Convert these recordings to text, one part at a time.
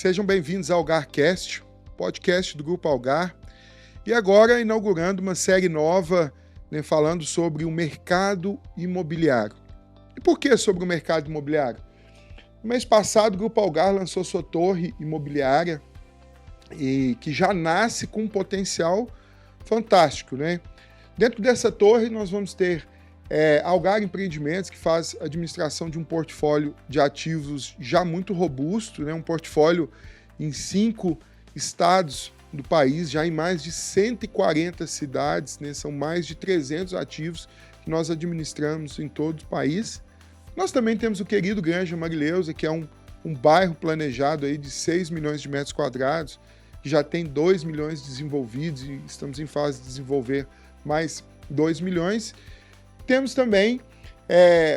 Sejam bem-vindos ao AlgarCast, podcast do Grupo Algar. E agora inaugurando uma série nova, né, falando sobre o mercado imobiliário. E por que sobre o mercado imobiliário? No mês passado, o Grupo Algar lançou sua torre imobiliária, e que já nasce com um potencial fantástico, né? Dentro dessa torre, nós vamos ter Algar Empreendimentos, que faz administração de um portfólio de ativos já muito robusto, né? Um portfólio em 5 estados do país, já em mais de 140 cidades, né? São mais de 300 ativos que nós administramos em todo o país. Nós também temos o querido Granja Marileusa, que é um bairro planejado aí de 6 milhões de metros quadrados, que já tem 2 milhões desenvolvidos e estamos em fase de desenvolver mais 2 milhões. Temos também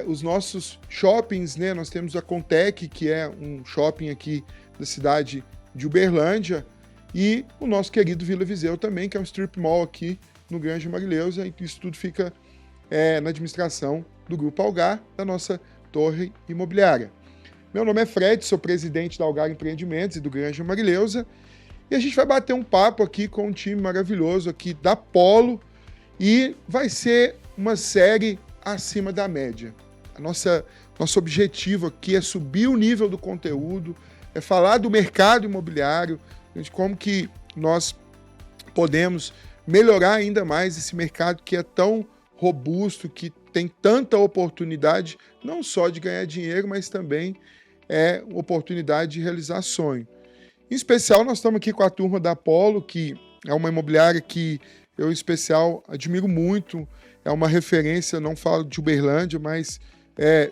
os nossos shoppings, né? Nós temos a Contec, que é um shopping aqui da cidade de Uberlândia, e o nosso querido Vila Viseu também, que é um strip mall aqui no Granja Marileusa, e isso tudo fica na administração do Grupo Algar, da nossa torre imobiliária. Meu nome é Fred, sou presidente da Algar Empreendimentos e do Granja Marileusa, e a gente vai bater um papo aqui com um time maravilhoso aqui da Polo, e vai ser uma série acima da média. Nosso objetivo aqui é subir o nível do conteúdo, é falar do mercado imobiliário, de como que nós podemos melhorar ainda mais esse mercado que é tão robusto, que tem tanta oportunidade, não só de ganhar dinheiro, mas também oportunidade de realizar sonho. Em especial, nós estamos aqui com a turma da Polo, que é uma imobiliária que eu, em especial, admiro muito. É uma referência, não falo de Uberlândia, mas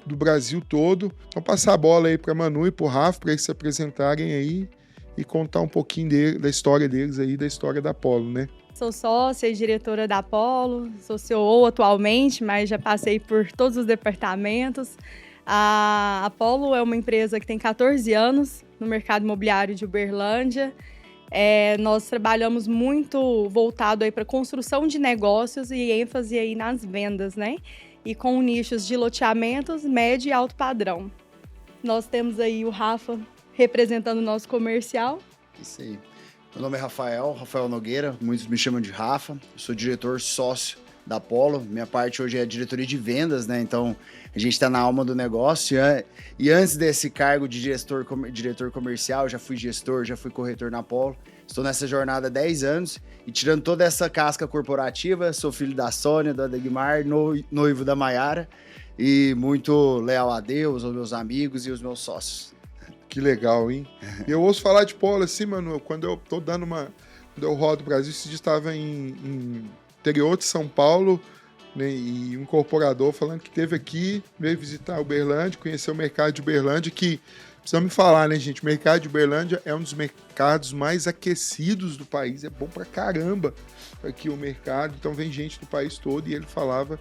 do Brasil todo. Então, passar a bola aí para Manu e para o Rafa, para eles se apresentarem aí e contar um pouquinho da história deles aí, da história da Polo, né? Sou sócia e diretora da Polo, sou CEO atualmente, mas já passei por todos os departamentos. A Polo é uma empresa que tem 14 anos no mercado imobiliário de Uberlândia. Nós trabalhamos muito voltado para construção de negócios e ênfase aí nas vendas, né? E com nichos de loteamentos médio e alto padrão. Nós temos aí o Rafa representando o nosso comercial. Isso aí. Meu nome é Rafael Nogueira, muitos me chamam de Rafa. Eu sou diretor sócio da Polo. Minha parte hoje é a diretoria de vendas, né? Então, a gente está na alma do negócio. E antes desse cargo de diretor comercial, já fui gestor, já fui corretor na Polo. Estou nessa jornada há 10 anos e tirando toda essa casca corporativa, sou filho da Sônia, do Adegmar, noivo da Maiara e muito leal a Deus, aos meus amigos e aos meus sócios. Que legal, hein? Eu ouço falar de Polo assim, mano, quando eu tô dando quando eu rodo o Brasil, esse dia estava em interior de São Paulo, né, e um incorporador falando que esteve aqui, veio visitar Uberlândia, conhecer o mercado de Uberlândia, que precisamos me falar, né, gente? O mercado de Uberlândia é um dos mercados mais aquecidos do país, é bom pra caramba aqui o mercado, então vem gente do país todo e ele falava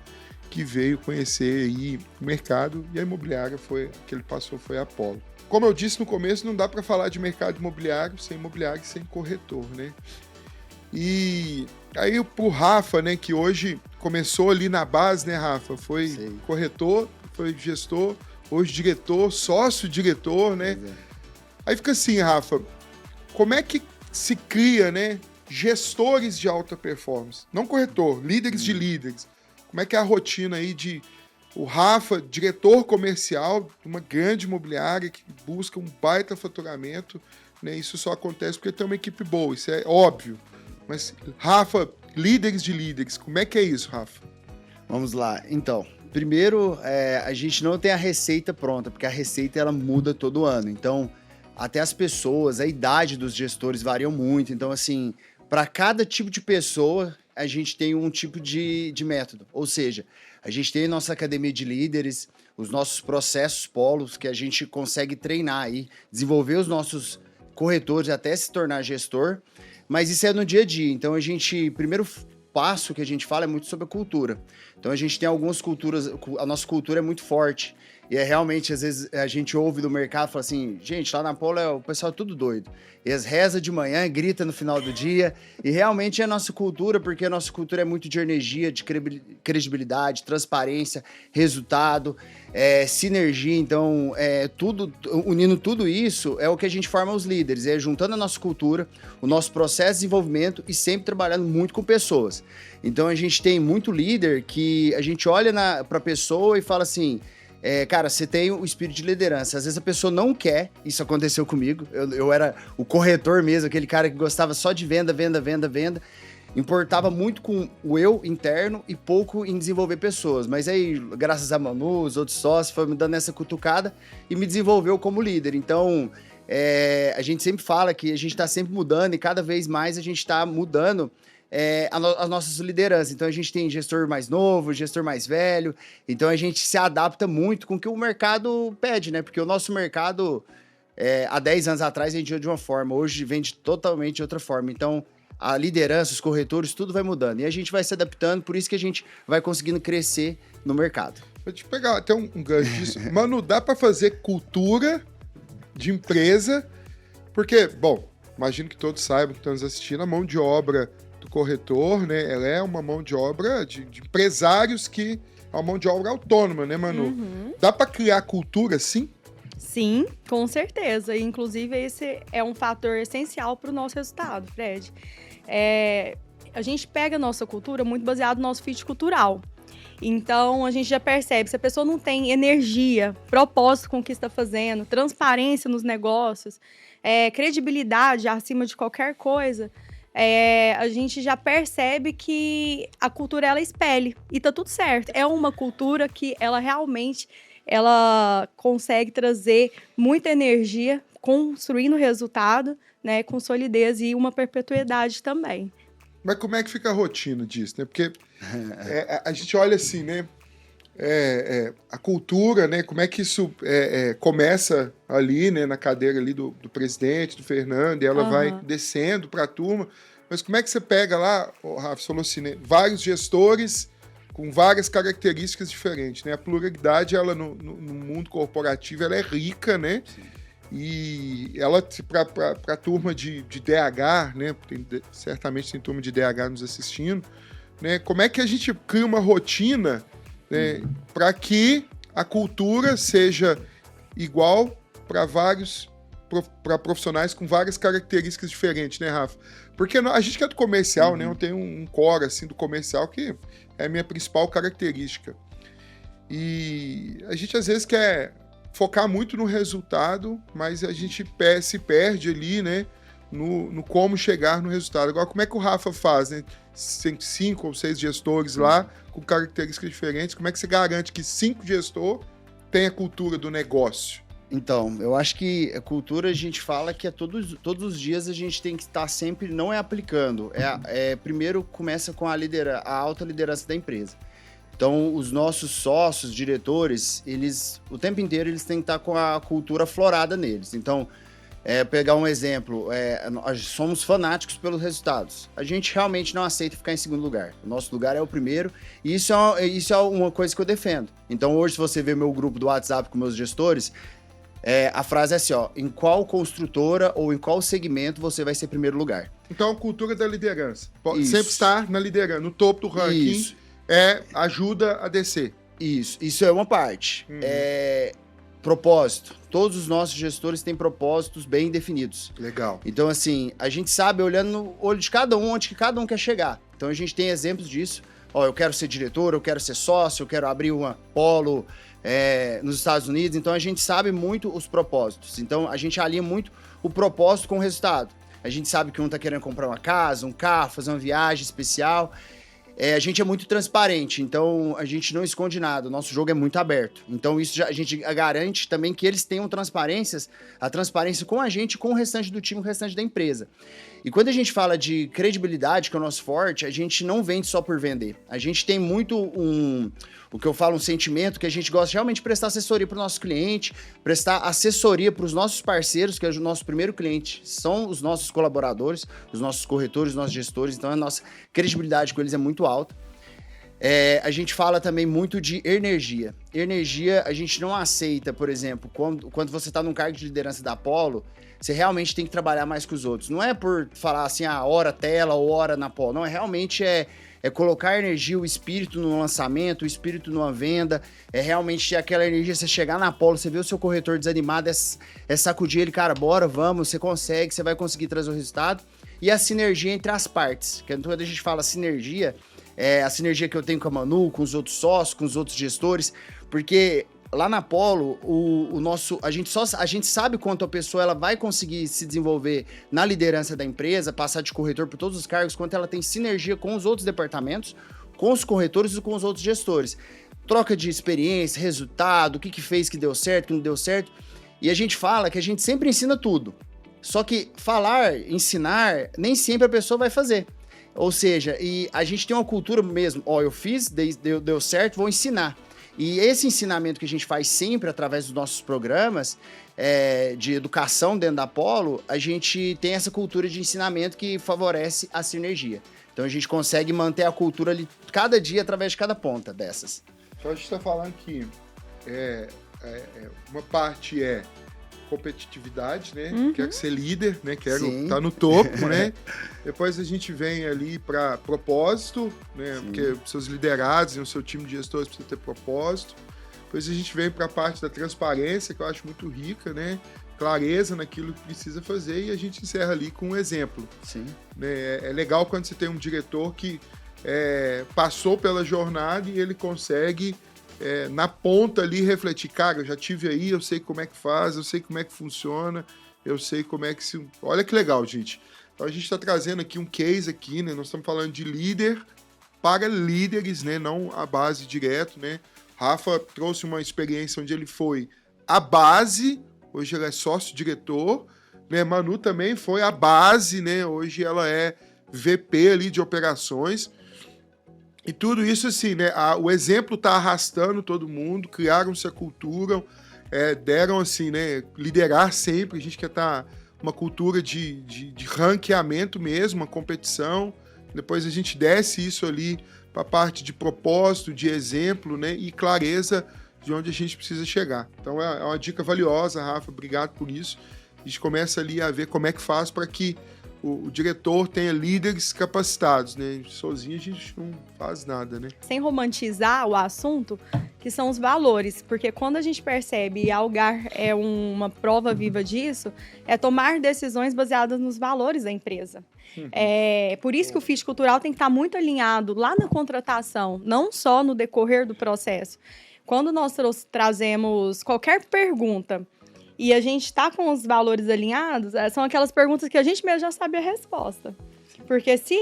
que veio conhecer aí o mercado e a imobiliária que ele passou foi a Polo. Como eu disse no começo, não dá para falar de mercado imobiliário e sem corretor, né? E aí pro Rafa, né, que hoje começou ali na base, né, Rafa? Foi Sim. Corretor, foi gestor, hoje diretor, sócio-diretor, né? Aí fica assim, Rafa, como é que se cria, né, gestores de alta performance? Não corretor, líderes de líderes. Como é que é a rotina aí de o Rafa, diretor comercial de uma grande imobiliária que busca um baita faturamento, né? Isso só acontece porque tem uma equipe boa, isso é óbvio. Mas, Rafa, líderes de líderes, como é que é isso, Rafa? Vamos lá. Então, primeiro, a gente não tem a receita pronta, porque a receita ela muda todo ano. Então, até as pessoas, a idade dos gestores variam muito. Então, assim, para cada tipo de pessoa, a gente tem um tipo de método. Ou seja, a gente tem a nossa academia de líderes, os nossos processos polos, que a gente consegue treinar aí, desenvolver os nossos corretores até se tornar gestor, mas isso é no dia a dia. Então, primeiro passo que a gente fala é muito sobre a cultura. Então, a gente tem algumas culturas, a nossa cultura é muito forte. E é realmente, às vezes, a gente ouve do mercado, fala assim, gente, lá na Polo o pessoal é tudo doido. Eles rezam de manhã, grita no final do dia. E realmente é a nossa cultura, porque a nossa cultura é muito de energia, de credibilidade, transparência, resultado, sinergia. Então, unindo tudo isso, é o que a gente forma os líderes. É juntando a nossa cultura, o nosso processo de desenvolvimento e sempre trabalhando muito com pessoas. Então, a gente tem muito líder que a gente olha para a pessoa e fala assim... cara, você tem o espírito de liderança. Às vezes a pessoa não quer, isso aconteceu comigo. Eu era o corretor mesmo, aquele cara que gostava só de venda. Importava muito com o eu interno e pouco em desenvolver pessoas. Mas aí, graças a Manu, os outros sócios, foi me dando essa cutucada e me desenvolveu como líder. Então, a gente sempre fala que a gente está sempre mudando e cada vez mais a gente está mudando as nossas lideranças. Então, a gente tem gestor mais novo, gestor mais velho. Então, a gente se adapta muito com o que o mercado pede, né? Porque o nosso mercado, há 10 anos atrás, vendia de uma forma. Hoje, vende totalmente de outra forma. Então, a liderança, os corretores, tudo vai mudando. E a gente vai se adaptando, por isso que a gente vai conseguindo crescer no mercado. Vou te pegar até um gancho disso. Mano, dá para fazer cultura de empresa? Porque, bom, imagino que todos saibam que estão nos assistindo, a mão de obra do corretor, né? Ela é uma mão de obra de empresários que é uma mão de obra autônoma, né, Manu? Uhum. Dá para criar cultura, sim? Sim, com certeza. E, inclusive, esse é um fator essencial para o nosso resultado, Fred. A gente pega a nossa cultura muito baseado no nosso fit cultural. Então, a gente já percebe, se a pessoa não tem energia, propósito com o que está fazendo, transparência nos negócios, credibilidade acima de qualquer coisa, a gente já percebe que a cultura, ela espelha. E tá tudo certo. É uma cultura que ela realmente consegue trazer muita energia, construindo resultado, né, com solidez e uma perpetuidade também. Mas como é que fica a rotina disso, né? Porque a gente olha assim, né? A cultura, né? Como é que isso começa ali, né? Na cadeira ali do presidente, do Fernando, e ela vai descendo para a turma. Mas como é que você pega lá, Rafa, falou assim, né? Vários gestores com várias características diferentes, né? A pluralidade, ela no mundo corporativo, ela é rica, né? Sim. E ela, para a turma de DH, né? Certamente tem turma de DH nos assistindo, né? Como é que a gente cria uma rotina, né, para que a cultura seja igual para profissionais com várias características diferentes, né, Rafa? Porque a gente que é do comercial, né? Eu tenho um core assim, do comercial que é a minha principal característica. E a gente às vezes quer focar muito no resultado, mas a gente se perde ali, né, no como chegar no resultado. Agora, como é que o Rafa faz, né? Tem 5 ou 6 gestores lá, com características diferentes. Como é que você garante que 5 gestores têm a cultura do negócio? Então, eu acho que a cultura, a gente fala que todos os dias a gente tem que estar sempre, não aplicando. Primeiro começa com a alta liderança da empresa. Então, os nossos sócios, diretores, o tempo inteiro eles têm que estar com a cultura aflorada neles. Então, pegar um exemplo, nós somos fanáticos pelos resultados. A gente realmente não aceita ficar em segundo lugar. O nosso lugar é o primeiro, e isso é uma coisa que eu defendo. Então, hoje, se você ver meu grupo do WhatsApp com meus gestores, a frase é assim, ó: em qual construtora ou em qual segmento você vai ser primeiro lugar? Então, a cultura da liderança. Isso. Sempre estar na liderança, no topo do ranking. Isso. Ajuda a descer. Isso é uma parte. Propósito. Todos os nossos gestores têm propósitos bem definidos. Legal. Então, assim, a gente sabe, olhando no olho de cada um, onde que cada um quer chegar. Então, a gente tem exemplos disso. Eu quero ser diretor, eu quero ser sócio, eu quero abrir uma polo nos Estados Unidos. Então, a gente sabe muito os propósitos. Então, a gente alinha muito o propósito com o resultado. A gente sabe que um está querendo comprar uma casa, um carro, fazer uma viagem especial. A gente é muito transparente, então a gente não esconde nada, o nosso jogo é muito aberto. Então isso a gente garante também que eles tenham a transparência com a gente, com o restante do time, o restante da empresa. E quando a gente fala de credibilidade, que é o nosso forte, a gente não vende só por vender. A gente tem muito o que eu falo, um sentimento que a gente gosta realmente de prestar assessoria para o nosso cliente, prestar assessoria para os nossos parceiros, que é o nosso primeiro cliente, são os nossos colaboradores, os nossos corretores, os nossos gestores, então a nossa credibilidade com eles é muito alta. A gente fala também muito de energia. Energia, a gente não aceita, por exemplo, quando você está num cargo de liderança da Apollo, você realmente tem que trabalhar mais que os outros. Não é por falar assim, hora tela ou hora na Apollo. Não, realmente colocar energia, o espírito no lançamento, o espírito numa venda, realmente ter aquela energia, você chegar na Apollo, você vê o seu corretor desanimado, sacudir ele, cara, bora, vamos, você consegue, você vai conseguir trazer o resultado. E a sinergia entre as partes, que quando a gente fala sinergia, a sinergia que eu tenho com a Manu, com os outros sócios, com os outros gestores, porque lá na Apollo, a gente sabe quanto a pessoa ela vai conseguir se desenvolver na liderança da empresa, passar de corretor por todos os cargos, quanto ela tem sinergia com os outros departamentos, com os corretores e com os outros gestores. Troca de experiência, resultado, o que fez que deu certo, que não deu certo. E a gente fala que a gente sempre ensina tudo. Só que falar, ensinar, nem sempre a pessoa vai fazer. Ou seja, e a gente tem uma cultura mesmo, eu fiz, deu certo, vou ensinar. E esse ensinamento que a gente faz sempre através dos nossos programas de educação dentro da Apollo, a gente tem essa cultura de ensinamento que favorece a sinergia. Então a gente consegue manter a cultura ali cada dia através de cada ponta dessas. Então a gente está falando que uma parte é competitividade, né? Uhum. Quero ser líder, né? Quero estar no topo, né? Depois a gente vem ali para propósito, né? Sim. Porque seus liderados e o seu time de gestores precisam ter propósito. Depois a gente vem para a parte da transparência, que eu acho muito rica, né? Clareza naquilo que precisa fazer, e a gente encerra ali com um exemplo. Sim. Né? É legal quando você tem um diretor que passou pela jornada e ele consegue na ponta ali refletir, cara, eu já tive aí, eu sei como é que faz, eu sei como é que funciona, eu sei como é que se... Olha que legal, gente. Então a gente está trazendo aqui um case aqui, né? Nós estamos falando de líder para líderes, né? Não a base direto, né? Rafa trouxe uma experiência onde ele foi a base, hoje ele é sócio-diretor, né? Manu também foi a base, né? Hoje ela é VP ali de operações. E tudo isso assim, né? O exemplo tá arrastando todo mundo, criaram-se a cultura, deram assim, né? Liderar sempre, a gente quer estar uma cultura de ranqueamento mesmo, uma competição. Depois a gente desce isso ali para a parte de propósito, de exemplo, né? E clareza de onde a gente precisa chegar. Então é uma dica valiosa, Rafa, obrigado por isso. A gente começa ali a ver como é que faz para que o diretor tenha líderes capacitados, né? Sozinho a gente não faz nada, né? Sem romantizar o assunto, que são os valores, porque quando a gente percebe, e a Algar é uma prova viva disso, é tomar decisões baseadas nos valores da empresa. Por isso que o fit cultural tem que estar muito alinhado lá na contratação, não só no decorrer do processo. Quando nós trazemos qualquer pergunta e a gente está com os valores alinhados, são aquelas perguntas que a gente mesmo já sabe a resposta. Porque se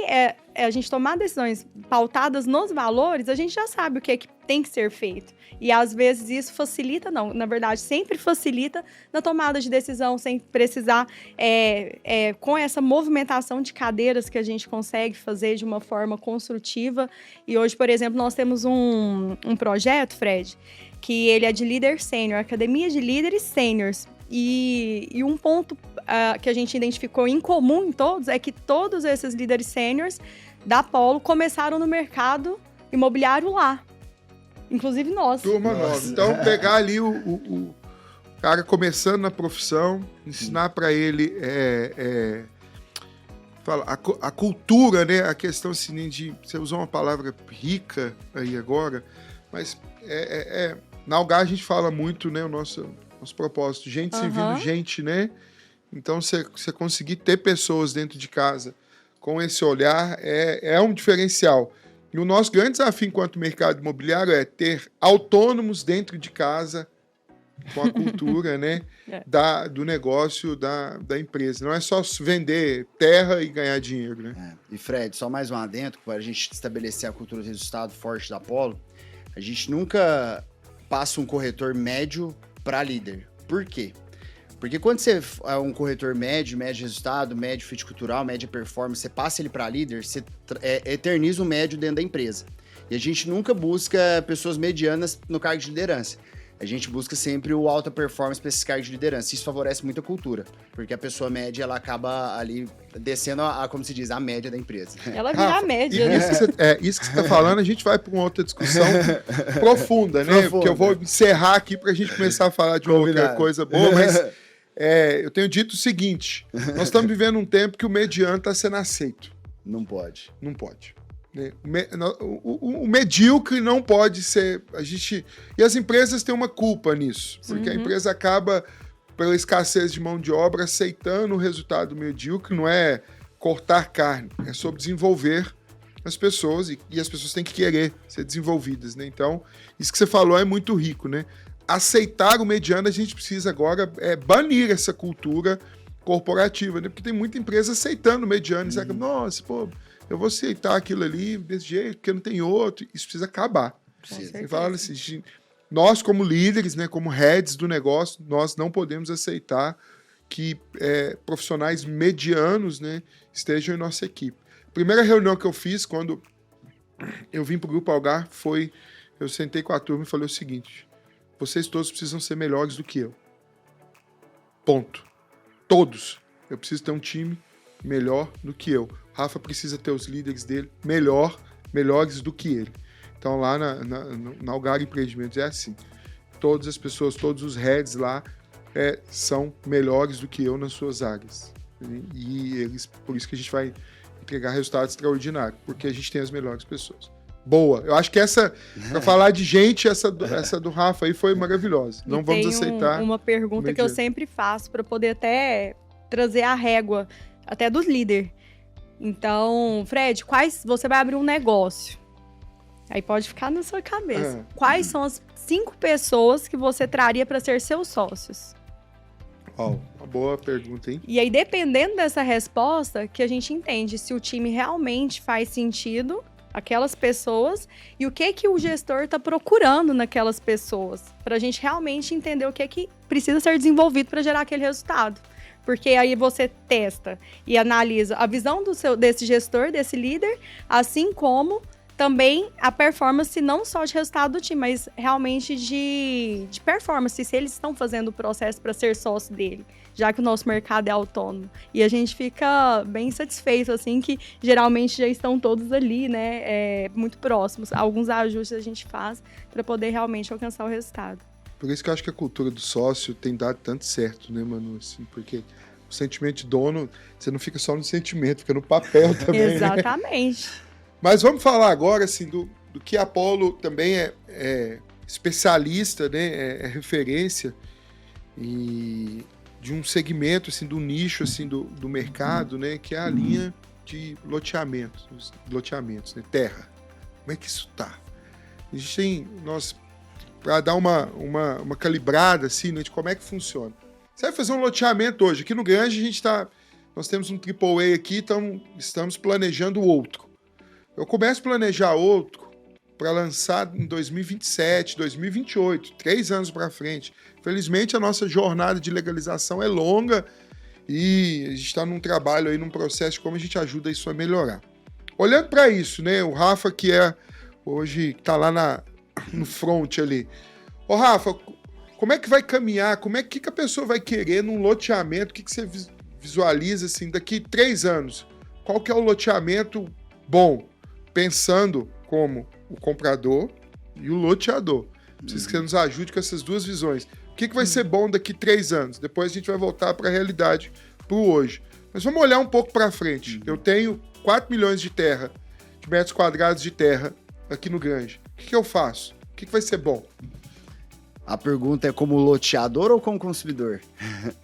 a gente tomar decisões pautadas nos valores, a gente já sabe o que tem que ser feito. E às vezes isso facilita, não, na verdade sempre facilita na tomada de decisão, sem precisar, com essa movimentação de cadeiras que a gente consegue fazer de uma forma construtiva. E hoje, por exemplo, nós temos um projeto, Fred, que ele é de líder sênior, Academia de Líderes Sêniors. E um ponto que a gente identificou em comum em todos é que todos esses líderes sêniors da Apollo começaram no mercado imobiliário lá. Inclusive nós. Turma nova. Então, pegar ali o cara começando na profissão, ensinar para ele a cultura, né? A questão assim, de... Você usou uma palavra rica aí agora, mas na Algar a gente fala muito, né? O nosso propósito, gente servindo gente, né? Então, você conseguir ter pessoas dentro de casa com esse olhar é um diferencial. E o nosso grande desafio enquanto mercado imobiliário é ter autônomos dentro de casa com a cultura, né? Do negócio da empresa. Não é só vender terra e ganhar dinheiro, né? E Fred, só mais um adendo, para a gente estabelecer a cultura de resultado forte da Apollo, a gente nunca passa um corretor médio para líder. Por quê? Porque quando você é um corretor médio resultado, médio fit cultural, média performance, você passa ele para líder, você eterniza o médio dentro da empresa. E a gente nunca busca pessoas medianas no cargo de liderança. a gente busca sempre o alta performance para esses cargos de liderança. Isso favorece muito a cultura, porque a pessoa média, ela acaba ali descendo como se diz, a média da empresa. Ela vira a média, né? Isso que você está falando, a gente vai para uma outra discussão profunda, né? Porque eu vou encerrar aqui para a gente começar a falar de uma outra coisa boa, mas eu tenho dito o seguinte, nós estamos vivendo um tempo que o mediano está sendo aceito. Não pode. Não pode. O medíocre não pode ser... E as empresas têm uma culpa nisso, porque a empresa acaba, pela escassez de mão de obra, aceitando o resultado medíocre, não é cortar carne, é sobre desenvolver as pessoas, e as pessoas têm que querer ser desenvolvidas, né? Então, isso que você falou é muito rico, né? Aceitar o mediano, a gente precisa agora banir essa cultura corporativa, né? Porque tem muita empresa aceitando o mediano, e nossa, pô, eu vou aceitar aquilo ali desse jeito, porque não tem outro. Isso precisa acabar. Você fala assim, nós, como líderes, né, como heads do negócio, nós não podemos aceitar que profissionais medianos, né, estejam em nossa equipe. A primeira reunião que eu fiz, quando eu vim para o Grupo Algar, eu sentei com a turma e falei o seguinte: vocês todos precisam ser melhores do que eu. Ponto. Todos. Eu preciso ter um time melhor do que eu. Rafa precisa ter os líderes dele melhores do que ele. Então lá na Algar Empreendimentos é assim. Todas as pessoas, todos os heads lá são melhores do que eu nas suas áreas. E por isso que a gente vai entregar resultados extraordinários, porque a gente tem as melhores pessoas. Boa. Eu acho que para falar de gente, essa do Rafa aí foi maravilhosa. Não vamos aceitar. Uma pergunta que eu sempre faço para poder até trazer a régua até dos líderes. Então, Fred, você vai abrir um negócio. Aí pode ficar na sua cabeça. Quais são as 5 pessoas que você traria para ser seus sócios? Uma boa pergunta, hein? E aí, dependendo dessa resposta, que a gente entende se o time realmente faz sentido, aquelas pessoas, e o que o gestor está procurando naquelas pessoas, para a gente realmente entender o que precisa ser desenvolvido para gerar aquele resultado. Porque aí você testa e analisa a visão desse gestor, desse líder, assim como também a performance não só de resultado do time, mas realmente de performance, se eles estão fazendo o processo para ser sócio dele, já que o nosso mercado é autônomo. E a gente fica bem satisfeito, assim, que geralmente já estão todos ali, né, muito próximos. Alguns ajustes a gente faz para poder realmente alcançar o resultado. Por isso que eu acho que a cultura do sócio tem dado tanto certo, né, Manu? Assim, porque o sentimento de dono, você não fica só no sentimento, fica no papel também. Exatamente. Né? Mas vamos falar agora, assim, do que a Apollo também é especialista, né, é referência, e de um segmento, assim, do nicho, assim, do mercado, né, que é a linha de loteamentos, né, terra. Como é que isso tá? A gente tem, para dar uma calibrada, assim, né, de como é que funciona. Você vai fazer um loteamento hoje. Aqui no Grande, nós temos um AAA aqui, então estamos planejando outro. Eu começo a planejar outro para lançar em 2027, 2028, 3 anos para frente. Felizmente, a nossa jornada de legalização é longa e a gente está num trabalho aí, num processo de como a gente ajuda isso a melhorar. Olhando para isso, né, o Rafa, que hoje está lá no front ali. Ô, Rafa, como é que vai caminhar? Como é que a pessoa vai querer num loteamento? O que você visualiza assim, daqui 3 anos? Qual que é o loteamento bom? Pensando como o comprador e o loteador. Preciso que você nos ajude com essas duas visões. O que vai ser bom daqui 3 anos? Depois a gente vai voltar para a realidade, para o hoje. Mas vamos olhar um pouco para frente. Eu tenho 4 milhões de metros quadrados de terra aqui no Grande. O que eu faço? O que vai ser bom? A pergunta é como loteador ou como consumidor?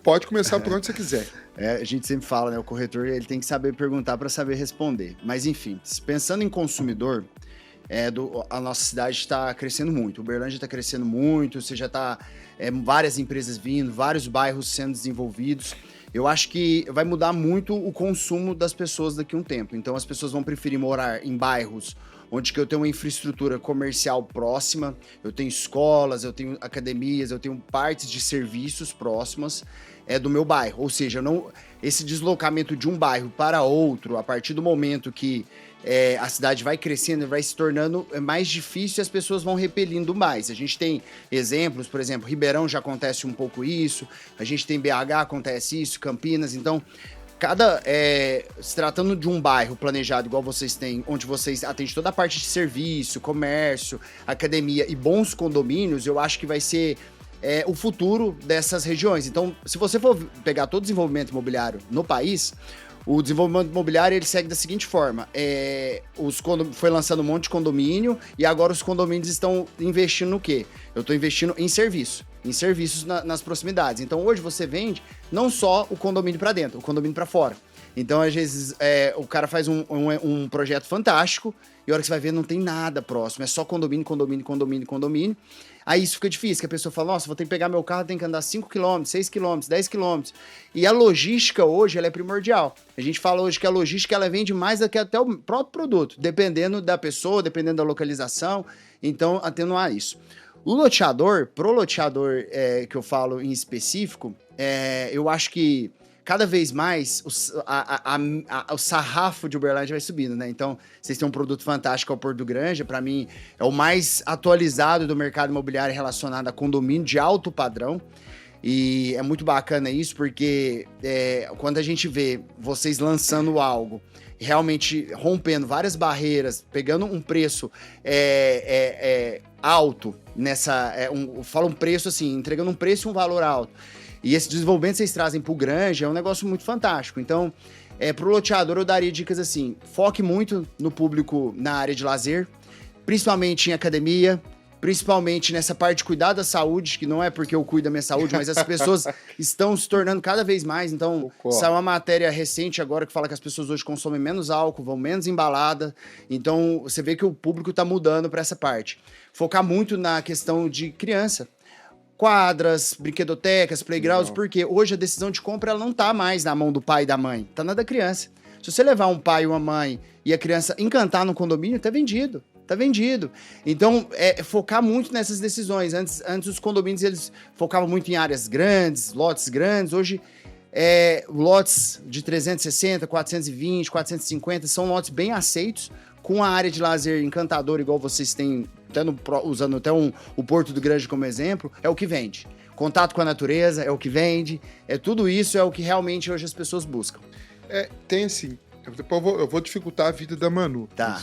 Pode começar por onde você quiser. A gente sempre fala, né? O corretor ele tem que saber perguntar para saber responder. Mas, enfim, pensando em consumidor, a nossa cidade está crescendo muito. Uberlândia está crescendo muito, você já está várias empresas vindo, vários bairros sendo desenvolvidos. Eu acho que vai mudar muito o consumo das pessoas daqui a um tempo. Então, as pessoas vão preferir morar em bairros onde que eu tenho uma infraestrutura comercial próxima, eu tenho escolas, eu tenho academias, eu tenho partes de serviços próximas do meu bairro. Ou seja, esse deslocamento de um bairro para outro, a partir do momento que a cidade vai crescendo, vai se tornando mais difícil e as pessoas vão repelindo mais. A gente tem exemplos, por exemplo, Ribeirão já acontece um pouco isso, a gente tem BH, acontece isso, Campinas, então... se tratando de um bairro planejado igual vocês têm, onde vocês atendem toda a parte de serviço, comércio, academia e bons condomínios, eu acho que vai ser o futuro dessas regiões. Então, se você for pegar todo o desenvolvimento imobiliário no país, o desenvolvimento imobiliário ele segue da seguinte forma: foi lançando um monte de condomínio e agora os condomínios estão investindo no quê? Eu estou investindo em serviços nas proximidades. Então hoje você vende não só o condomínio para dentro, o condomínio para fora. Então às vezes o cara faz um projeto fantástico e a hora que você vai ver não tem nada próximo, é só condomínio. Aí isso fica difícil, que a pessoa fala, nossa, vou ter que pegar meu carro, tem que andar 5 km, 6 km, 10 km. E a logística hoje ela é primordial. A gente fala hoje que a logística ela vende mais do que até o próprio produto, dependendo da pessoa, dependendo da localização. Então atenuar isso. O loteador, pro loteador que eu falo em específico, eu acho que cada vez mais o sarrafo de Uberlândia vai subindo, né? Então, vocês têm um produto fantástico, é o Porto do Granja, para mim é o mais atualizado do mercado imobiliário relacionado a condomínio de alto padrão. E é muito bacana isso, porque quando a gente vê vocês lançando algo, realmente rompendo várias barreiras, pegando um preço alto fala um preço assim, entregando um preço e um valor alto. E esse desenvolvimento que vocês trazem pro Granja é um negócio muito fantástico. Então, pro loteador eu daria dicas assim, foque muito no público na área de lazer, principalmente em academia, principalmente nessa parte de cuidar da saúde, que não é porque eu cuido da minha saúde, mas as pessoas estão se tornando cada vez mais. Então, saiu uma matéria recente agora que fala que as pessoas hoje consomem menos álcool, vão menos embalada. Então, você vê que o público está mudando para essa parte. Focar muito na questão de criança. Quadras, brinquedotecas, playgrounds, porque hoje a decisão de compra ela não está mais na mão do pai e da mãe, está na da criança. Se você levar um pai e uma mãe e a criança encantar no condomínio, tá vendido. Tá vendido. Então, focar muito nessas decisões. Antes os condomínios, eles focavam muito em áreas grandes, lotes grandes. Hoje, lotes de 360, 420, 450, são lotes bem aceitos, com a área de lazer encantadora, igual vocês têm, usando até o Porto do Granja como exemplo, é o que vende. Contato com a natureza é o que vende. Tudo isso é o que realmente hoje as pessoas buscam. Tem assim... Depois eu vou dificultar a vida da Manu. Tá.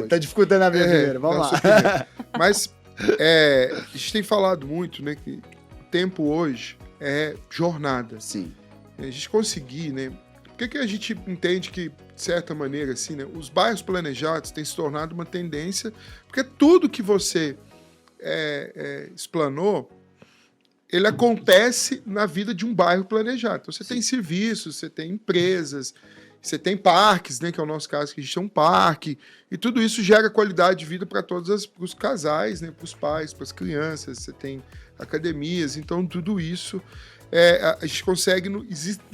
Tá dificultando a vida primeiro. Vamos lá. Mas a gente tem falado muito, né, que o tempo hoje é jornada. Sim. A gente conseguir, né? Por que a gente entende que, de certa maneira, assim, né, os bairros planejados têm se tornado uma tendência? Porque tudo que você explanou, ele acontece na vida de um bairro planejado. Então, você tem serviços, você tem empresas, você tem parques, né, que é o nosso caso, que a gente tem um parque, e tudo isso gera qualidade de vida para todos os casais, né, para os pais, para as crianças, você tem academias, então tudo isso a gente consegue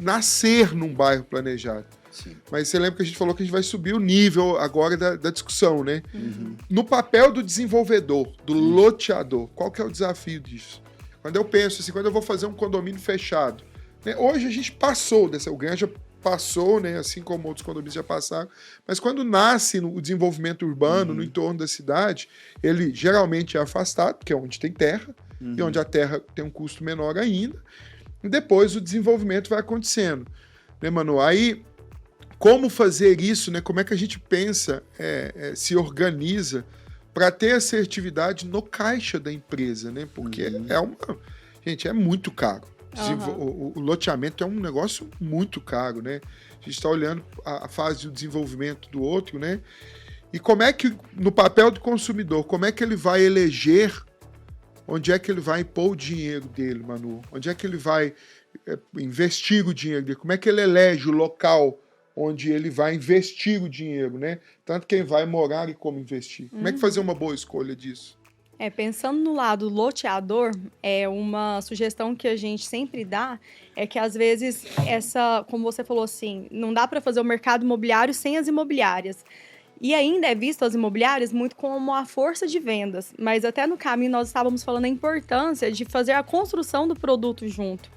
nascer num bairro planejado. Sim. Mas você lembra que a gente falou que a gente vai subir o nível agora da discussão, né? Uhum. No papel do desenvolvedor, do loteador, qual que é o desafio disso? Quando eu penso assim, quando eu vou fazer um condomínio fechado, né, hoje a gente passou o Granja passou, né, assim como outros condomínios já passaram, mas quando nasce o desenvolvimento urbano no entorno da cidade, ele geralmente é afastado, porque é onde tem terra, e onde a terra tem um custo menor ainda, e depois o desenvolvimento vai acontecendo, né, Manu? Aí, como fazer isso, né? Como é que a gente pensa, se organiza para ter assertividade no caixa da empresa, né? Porque gente, é muito caro. O loteamento é um negócio muito caro, né? A gente está olhando a fase do desenvolvimento do outro, né? E como é que, no papel do consumidor, como é que ele vai eleger onde é que ele vai pôr o dinheiro dele, Manu? Onde é que ele vai investir o dinheiro dele? Como é que ele elege o local onde ele vai investir o dinheiro, né? Tanto quem vai morar e como investir. Como é que fazer uma boa escolha disso? Pensando no lado loteador, uma sugestão que a gente sempre dá é que, às vezes, como você falou assim, não dá para fazer o mercado imobiliário sem as imobiliárias. E ainda é visto as imobiliárias muito como a força de vendas. Mas até no caminho nós estávamos falando a importância de fazer a construção do produto junto.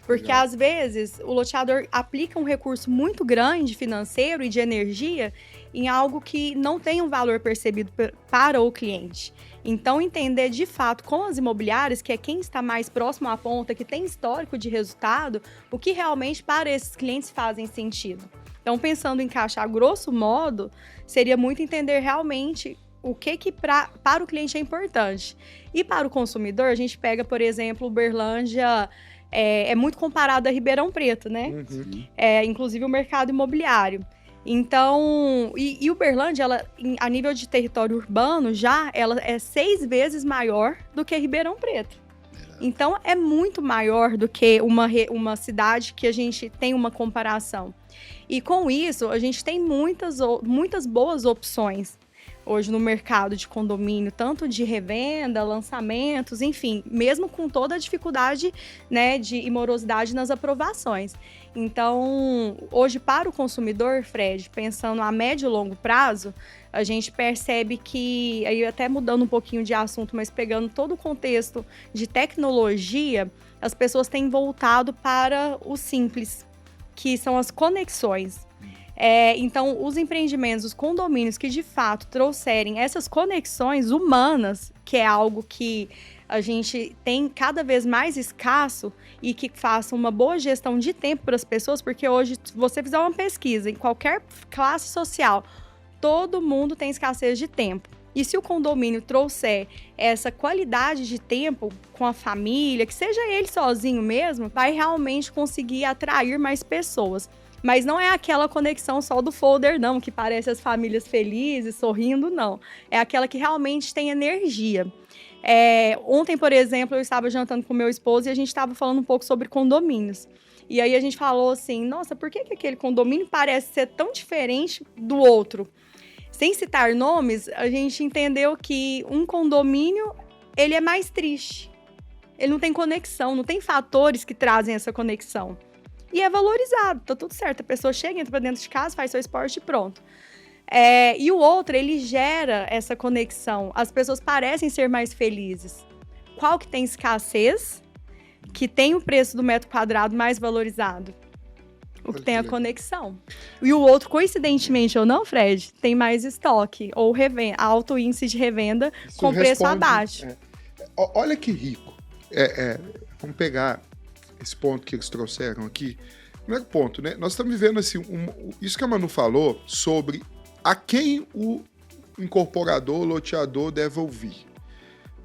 Porque, às vezes, o loteador aplica um recurso muito grande financeiro e de energia em algo que não tem um valor percebido para o cliente. Então, entender de fato com as imobiliárias, que é quem está mais próximo à ponta, que tem histórico de resultado, o que realmente para esses clientes fazem sentido. Então, pensando em caixa, a grosso modo, seria muito entender realmente o que para o cliente é importante. E para o consumidor, a gente pega, por exemplo, Uberlândia, é muito comparado a Ribeirão Preto, né? Uhum. Inclusive o mercado imobiliário. Então, e Uberlândia, ela, a nível de território urbano, ela é 6 vezes maior do que Ribeirão Preto. Então, é muito maior do que uma cidade que a gente tem uma comparação. E com isso, a gente tem muitas boas opções hoje no mercado de condomínio, tanto de revenda, lançamentos, enfim, mesmo com toda a dificuldade, né, de morosidade nas aprovações. Então, hoje, para o consumidor, Fred, pensando a médio e longo prazo, a gente percebe que, aí até mudando um pouquinho de assunto, mas pegando todo o contexto de tecnologia, as pessoas têm voltado para o simples, que são as conexões. Então, os empreendimentos, os condomínios que de fato trouxerem essas conexões humanas, que é algo que a gente tem cada vez mais escasso e que faça uma boa gestão de tempo para as pessoas, porque hoje, se você fizer uma pesquisa em qualquer classe social, todo mundo tem escassez de tempo. E se o condomínio trouxer essa qualidade de tempo com a família, que seja ele sozinho mesmo, vai realmente conseguir atrair mais pessoas. Mas não é aquela conexão só do folder, não, que parece as famílias felizes, sorrindo, não. É aquela que realmente tem energia. Ontem, por exemplo, eu estava jantando com meu esposo e a gente estava falando um pouco sobre condomínios. E aí a gente falou assim, nossa, por que aquele condomínio parece ser tão diferente do outro? Sem citar nomes, a gente entendeu que um condomínio, ele é mais triste. Ele não tem conexão, não tem fatores que trazem essa conexão. E é valorizado, tá tudo certo. A pessoa chega, entra pra dentro de casa, faz seu esporte e pronto. E o outro, ele gera essa conexão. As pessoas parecem ser mais felizes. Qual que tem escassez, que tem o preço do metro quadrado mais valorizado? O que tem a conexão. E o outro, coincidentemente ou não, Fred, tem mais estoque ou alto índice de revenda com preço abaixo. Olha que rico. Vamos pegar esse ponto que eles trouxeram aqui. Primeiro ponto, né? Nós estamos vivendo assim, isso que a Manu falou sobre a quem o incorporador, o loteador deve ouvir.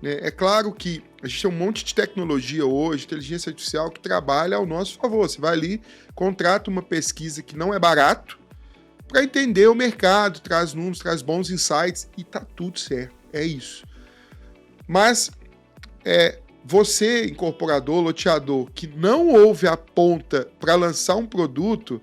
Né? É claro que a gente tem um monte de tecnologia hoje, inteligência artificial, que trabalha ao nosso favor. Você vai ali, contrata uma pesquisa que não é barato, para entender o mercado, traz números, traz bons insights e tá tudo certo. É isso. Mas você, incorporador, loteador, que não ouve a ponta para lançar um produto,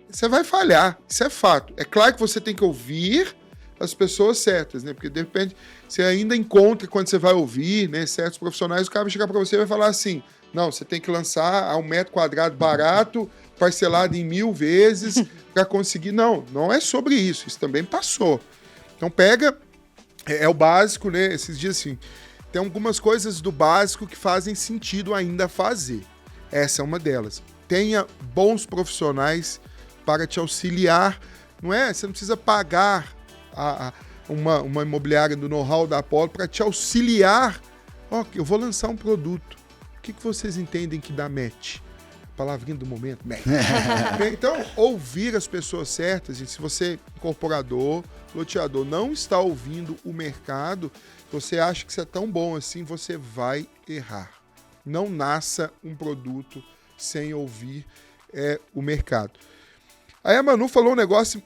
você vai falhar. Isso é fato. É claro que você tem que ouvir as pessoas certas, né? Porque, de repente, você ainda encontra, quando você vai ouvir, né, certos profissionais, o cara vai chegar para você e vai falar assim, não, você tem que lançar a 1 metro quadrado barato, parcelado em 1000 vezes, para conseguir. Não é sobre isso. Isso também passou. Então, pega, é o básico, né? Esses dias, assim, tem algumas coisas do básico que fazem sentido ainda fazer. Essa é uma delas. Tenha bons profissionais para te auxiliar. Você não precisa pagar uma imobiliária do know-how da Apollo para te auxiliar. Eu vou lançar um produto. O que vocês entendem que dá match? Palavrinha do momento, match. Então, ouvir as pessoas certas. E se você, incorporador, loteador, não está ouvindo o mercado, você acha que você é tão bom assim, você vai errar. Não nasça um produto sem ouvir o mercado. Aí a Manu falou um negócio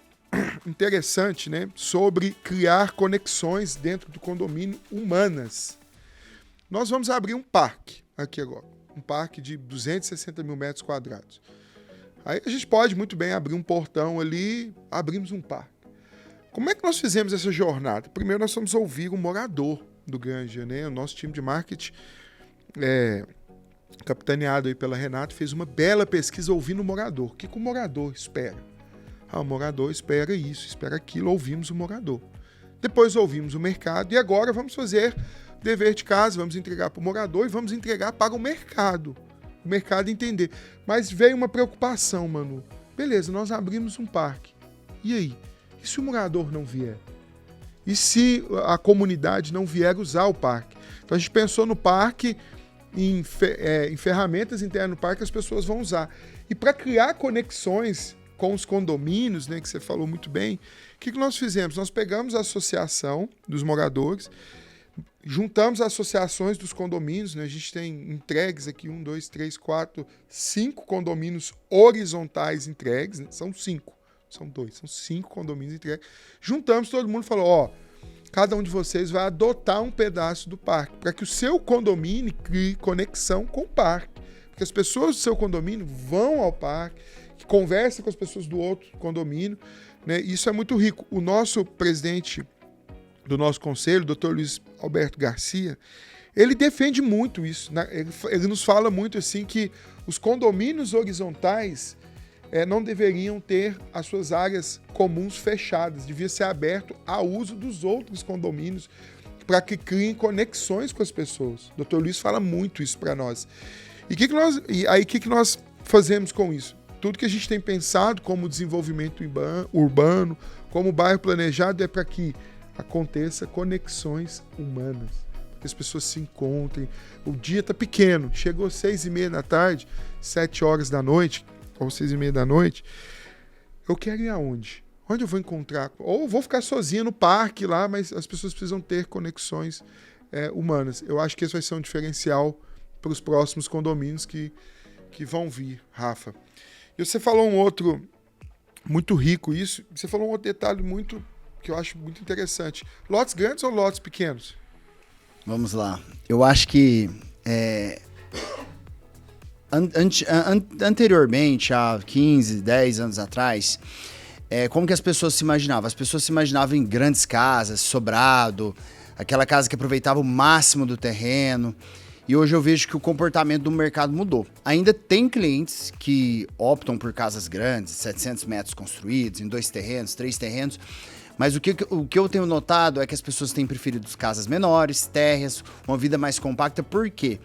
interessante, né? Sobre criar conexões dentro do condomínio humanas. Nós vamos abrir um parque aqui agora. Um parque de 260 mil metros quadrados. Aí a gente pode muito bem abrir um portão ali, abrimos um parque. Como é que nós fizemos essa jornada? Primeiro nós vamos ouvir o morador do Granja, né? O nosso time de marketing, capitaneado aí pela Renata, fez uma bela pesquisa ouvindo o morador. O que o morador espera? O morador espera isso, espera aquilo, ouvimos o morador. Depois ouvimos o mercado e agora vamos fazer dever de casa, vamos entregar para o morador e vamos entregar para o mercado. o mercado entender. Mas veio uma preocupação, Manu. Beleza, nós abrimos um parque. E aí? E se o morador não vier? E se a comunidade não vier usar o parque? Então a gente pensou no parque, em ferramentas internas no parque que as pessoas vão usar. E para criar conexões com os condomínios, né, que você falou muito bem, o que nós fizemos? Nós pegamos a associação dos moradores, juntamos as associações dos condomínios, né, a gente tem entregues aqui, 1, 2, 3, 4, 5 condomínios horizontais entregues, né, são 5, são 2, são 5 condomínios entregues. Juntamos todo mundo e falou, ó, cada um de vocês vai adotar um pedaço do parque, para que o seu condomínio crie conexão com o parque. Porque as pessoas do seu condomínio vão ao parque, conversam com as pessoas do outro condomínio, né? Isso é muito rico. O nosso presidente do nosso conselho, o Dr. Luiz Alberto Garcia, ele defende muito isso, né? Ele nos fala muito assim que os condomínios horizontais não deveriam ter as suas áreas comuns fechadas, devia ser aberto ao uso dos outros condomínios para que criem conexões com as pessoas. O Dr. Luiz fala muito isso para nós. E o que nós fazemos com isso? Tudo que a gente tem pensado como desenvolvimento urbano, como bairro planejado, é para que aconteça conexões humanas, que as pessoas se encontrem. O dia está pequeno, chegou 6h30 da tarde, 7 horas da noite, ou 6h30 da noite, eu quero ir aonde? Onde eu vou encontrar? Ou vou ficar sozinho no parque lá, mas as pessoas precisam ter conexões humanas. Eu acho que esse vai ser um diferencial para os próximos condomínios que vão vir, Rafa. E você falou um outro muito rico, isso. Você falou um outro detalhe muito que eu acho muito interessante. Lotes grandes ou lotes pequenos? Vamos lá. Eu acho que anteriormente, há 15, 10 anos atrás, como que as pessoas se imaginavam? As pessoas se imaginavam em grandes casas, sobrado, aquela casa que aproveitava o máximo do terreno. E hoje eu vejo que o comportamento do mercado mudou. Ainda tem clientes que optam por casas grandes, 700 metros construídos, em 2 terrenos, 3 terrenos. Mas o que eu tenho notado é que as pessoas têm preferido casas menores, térreas, uma vida mais compacta. Por quê?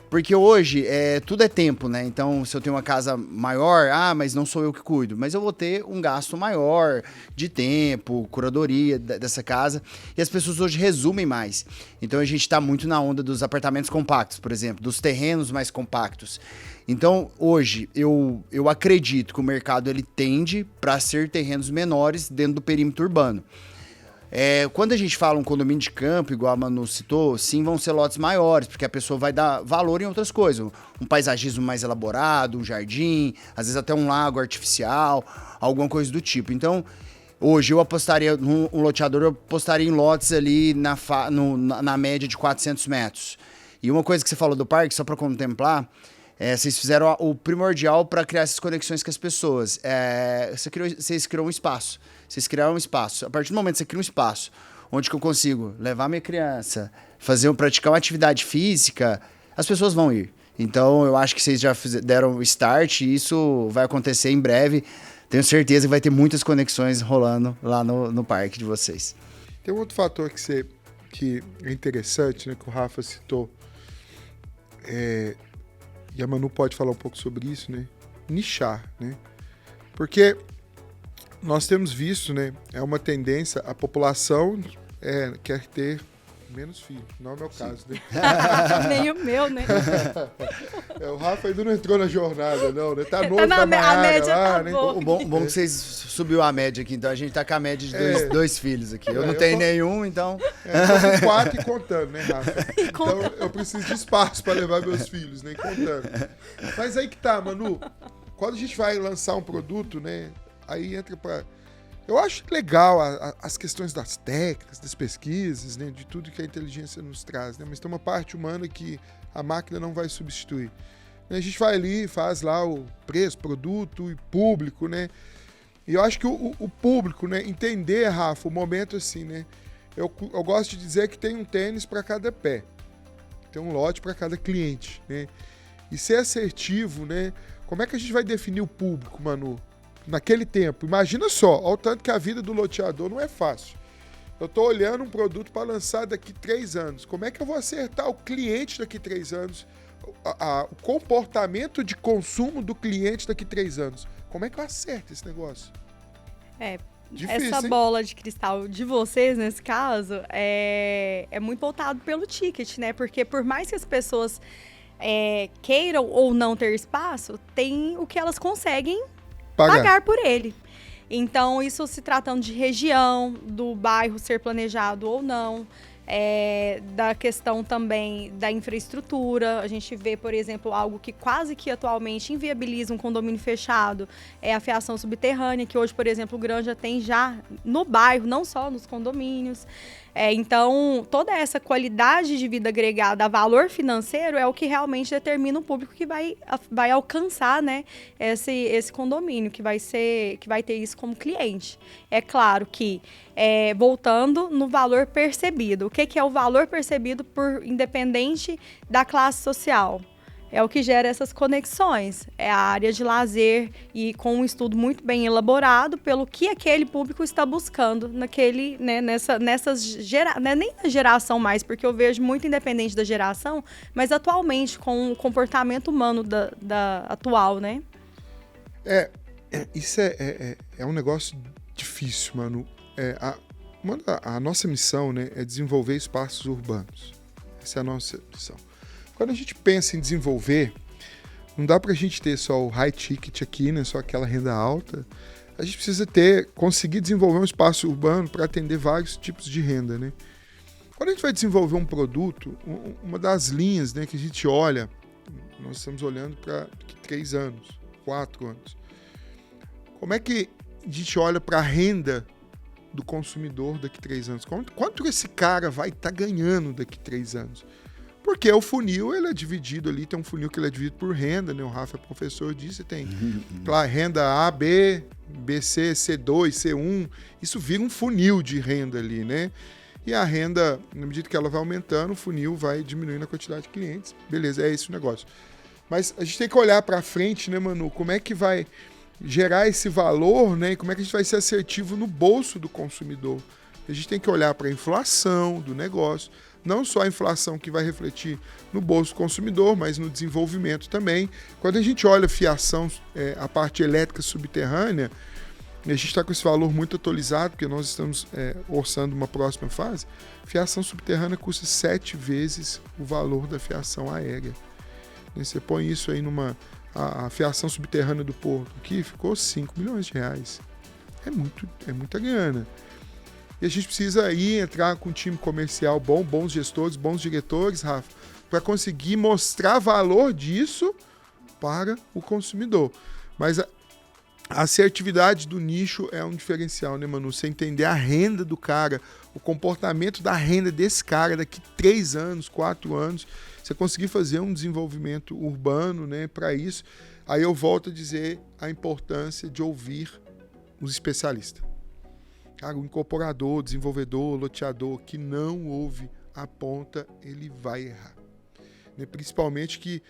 Porque hoje tudo é tempo, né? Então, se eu tenho uma casa maior, mas não sou eu que cuido. Mas eu vou ter um gasto maior de tempo, curadoria dessa casa. E as pessoas hoje resumem mais. Então, a gente está muito na onda dos apartamentos compactos, por exemplo, dos terrenos mais compactos. Então, hoje, eu acredito que o mercado ele tende para ser terrenos menores dentro do perímetro urbano. Quando a gente fala um condomínio de campo, igual a Manu citou, sim, vão ser lotes maiores, porque a pessoa vai dar valor em outras coisas. Um paisagismo mais elaborado, um jardim, às vezes até um lago artificial, alguma coisa do tipo. Então, hoje eu apostaria, um loteador, eu apostaria em lotes ali na média de 400 metros. E uma coisa que você falou do parque, só para contemplar, vocês fizeram o primordial para criar essas conexões com as pessoas. Vocês criaram um espaço. Vocês criaram um espaço. A partir do momento que você cria um espaço onde que eu consigo levar minha criança, praticar uma atividade física, as pessoas vão ir. Então, eu acho que vocês já deram o start e isso vai acontecer em breve. Tenho certeza que vai ter muitas conexões rolando lá no parque de vocês. Tem um outro fator que é interessante, né, que o Rafa citou. E a Manu pode falar um pouco sobre isso, né? Nichar, né? Porque nós temos visto, né? É uma tendência, a população quer ter menos filhos. Não é o meu caso, né? Nem o meu, né? O Rafa ainda não entrou na jornada, não, né? Tá novo a Maiara média lá, tá né? boa. O bom que vocês subiu a média aqui, então a gente tá com a média de dois filhos aqui. Eu não tenho nenhum, então... Eu tô com 4 e contando, né, Rafa? Então eu preciso de espaço para levar meus filhos, né? Contando. Mas aí que tá, Manu. Quando a gente vai lançar um produto, né? Aí entra para... Eu acho legal as questões das técnicas, das pesquisas, né? De tudo que a inteligência nos traz, né? Mas tem uma parte humana que a máquina não vai substituir. A gente vai ali, faz lá o preço, produto e público, né? E eu acho que o público, né? Entender, Rafa, o momento assim, né? Eu gosto de dizer que tem um tênis para cada pé. Tem um lote para cada cliente, né? E ser assertivo, né? Como é que a gente vai definir o público, Manu? Naquele tempo. Imagina só, ao tanto que a vida do loteador não é fácil. Eu estou olhando um produto para lançar daqui 3 anos. Como é que eu vou acertar o cliente daqui 3 anos o comportamento de consumo do cliente daqui a 3 anos. Como é que eu acerto esse negócio? Difícil, Essa hein? bola de cristal de vocês, nesse caso, é muito voltado pelo ticket, né? Porque por mais que as pessoas queiram ou não ter espaço, tem o que elas conseguem pagar por ele. Então, isso se tratando de região, do bairro ser planejado ou não, da questão também da infraestrutura. A gente vê, por exemplo, algo que quase que atualmente inviabiliza um condomínio fechado, é a fiação subterrânea, que hoje, por exemplo, o Granja tem já no bairro, não só nos condomínios. Então, toda essa qualidade de vida agregada a valor financeiro é o que realmente determina o público que vai alcançar, né, esse condomínio, que vai ter isso como cliente. É claro que, voltando no valor percebido. O que é o valor percebido por independente da classe social? É o que gera essas conexões. É a área de lazer e com um estudo muito bem elaborado pelo que aquele público está buscando naquele, né, não é nem na geração mais, porque eu vejo muito independente da geração, mas atualmente com o comportamento humano da atual, né? Isso é um negócio difícil, mano. A nossa missão, né, é desenvolver espaços urbanos. Essa é a nossa missão. Quando a gente pensa em desenvolver, não dá pra gente ter só o high ticket aqui, né, só aquela renda alta. A gente precisa conseguir desenvolver um espaço urbano para atender vários tipos de renda, né? Quando a gente vai desenvolver um produto, uma das linhas, né, que a gente olha, nós estamos olhando para 3 anos, 4 anos. Como é que a gente olha para a renda do consumidor daqui a 3 anos? Quanto esse cara vai estar ganhando daqui a 3 anos? Porque o funil, ele é dividido ali, tem um funil que ele é dividido por renda, né? O Rafa é professor disso, tem lá, renda A, B, BC, C2, C1, isso vira um funil de renda ali, né? E a renda, na medida que ela vai aumentando, o funil vai diminuindo a quantidade de clientes. Beleza, é esse o negócio. Mas a gente tem que olhar para frente, né, Manu? Como é que vai gerar esse valor, né? E como é que a gente vai ser assertivo no bolso do consumidor? A gente tem que olhar para a inflação do negócio, não só a inflação que vai refletir no bolso do consumidor, mas no desenvolvimento também. Quando a gente olha fiação, a parte elétrica subterrânea, a gente está com esse valor muito atualizado, porque nós estamos orçando uma próxima fase. Fiação subterrânea custa 7 vezes o valor da fiação aérea. E você põe isso aí a fiação subterrânea do porto aqui ficou 5 milhões de reais. É muita grana. E a gente precisa aí entrar com um time comercial bom, bons gestores, bons diretores, Rafa, para conseguir mostrar valor disso para o consumidor. Mas a assertividade do nicho é um diferencial, né, Manu? Você entender a renda do cara, o comportamento da renda desse cara daqui 3 anos, 4 anos, você conseguir fazer um desenvolvimento urbano, né, para isso. Aí eu volto a dizer a importância de ouvir os especialistas. Cara, o incorporador, desenvolvedor, loteador que não ouve a ponta, ele vai errar. Né? Principalmente que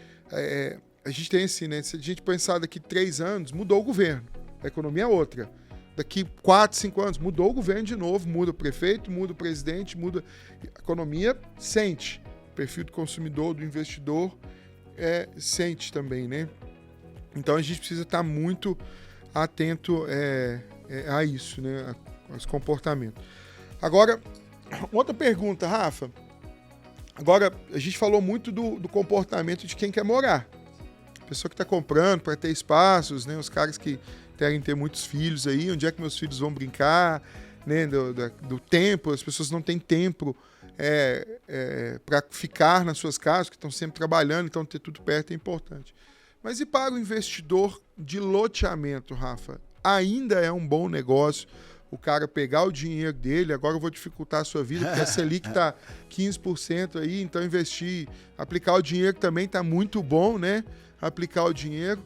a gente tem assim, né? Se a gente pensar daqui 3 anos, mudou o governo, a economia é outra. Daqui 4, 5 anos, mudou o governo de novo, muda o prefeito, muda o presidente, muda a economia, sente. O perfil do consumidor, do investidor, sente também, né? Então a gente precisa estar muito atento a isso, né? Esse comportamento. Agora, outra pergunta, Rafa. Agora, a gente falou muito do comportamento de quem quer morar. A pessoa que está comprando para ter espaços, né? Os caras que querem ter muitos filhos aí, onde é que meus filhos vão brincar, né? Do tempo, as pessoas não têm tempo para ficar nas suas casas, que estão sempre trabalhando, então ter tudo perto é importante. Mas e para o investidor de loteamento, Rafa? Ainda é um bom negócio o cara pegar o dinheiro dele, agora eu vou dificultar a sua vida, porque a Selic está 15% aí, então investir, aplicar o dinheiro também está muito bom, né? Aplicar o dinheiro.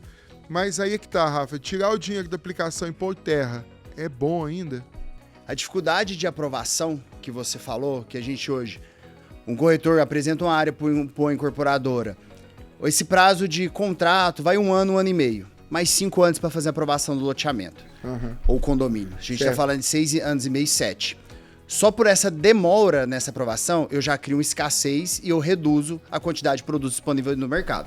Mas aí é que tá, Rafa, tirar o dinheiro da aplicação em pôr terra é bom ainda? A dificuldade de aprovação que você falou, que a gente hoje, um corretor apresenta uma área para uma incorporadora, esse prazo de contrato vai 1 ano, 1 ano e meio, mais 5 anos para fazer a aprovação do loteamento. Ou condomínio. A gente está falando de 6 anos e meio, 7. Só por essa demora nessa aprovação, eu já crio uma escassez e eu reduzo a quantidade de produtos disponíveis no mercado.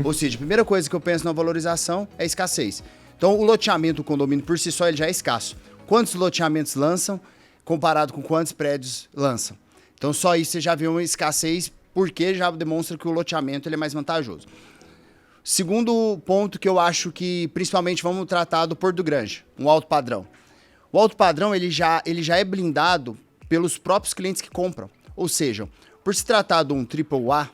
Ou seja, a primeira coisa que eu penso na valorização é escassez. Então, o loteamento do condomínio por si só ele já é escasso. Quantos loteamentos lançam comparado com quantos prédios lançam? Então, só isso você já vê uma escassez, porque já demonstra que o loteamento ele é mais vantajoso. Segundo ponto que eu acho que, principalmente, vamos tratar do Porto do Grange, um alto padrão. O alto padrão ele já é blindado pelos próprios clientes que compram. Ou seja, por se tratar de um AAA,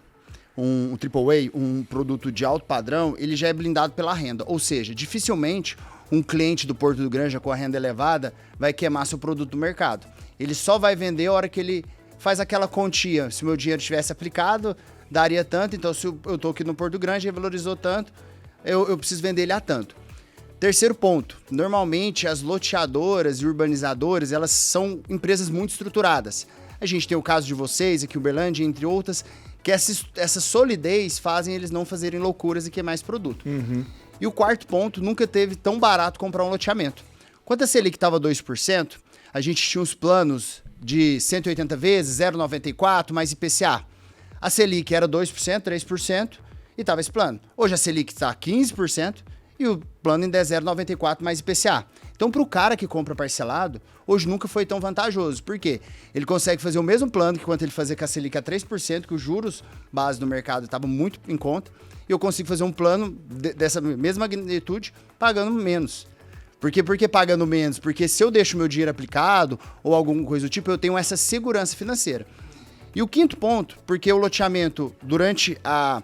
um produto de alto padrão, ele já é blindado pela renda. Ou seja, dificilmente um cliente do Porto do Grange com a renda elevada vai queimar seu produto no mercado. Ele só vai vender a hora que ele faz aquela continha. Se o meu dinheiro tivesse aplicado, daria tanto. Então, se eu estou aqui no Porto do Grange, valorizou tanto, eu preciso vender ele a tanto. Terceiro ponto, normalmente as loteadoras e urbanizadoras, elas são empresas muito estruturadas. A gente tem o caso de vocês, aqui em Uberlândia, entre outras, que essa solidez fazem eles não fazerem loucuras e queimar esse produto. E o quarto ponto, nunca teve tão barato comprar um loteamento. Quando a Selic estava 2%, a gente tinha os planos de 180 vezes, 0,94 mais IPCA. A Selic era 2%, 3% e estava esse plano. Hoje a Selic está 15%, e o plano ainda é 0,94 mais IPCA. Então, para o cara que compra parcelado, hoje nunca foi tão vantajoso. Por quê? Ele consegue fazer o mesmo plano que quando ele fazia com a Selic a 3%, que os juros base do mercado estavam muito em conta, e eu consigo fazer um plano dessa mesma magnitude pagando menos. Por quê? Por que pagando menos? Porque se eu deixo meu dinheiro aplicado ou alguma coisa do tipo, eu tenho essa segurança financeira. E o quinto ponto, porque o loteamento, durante a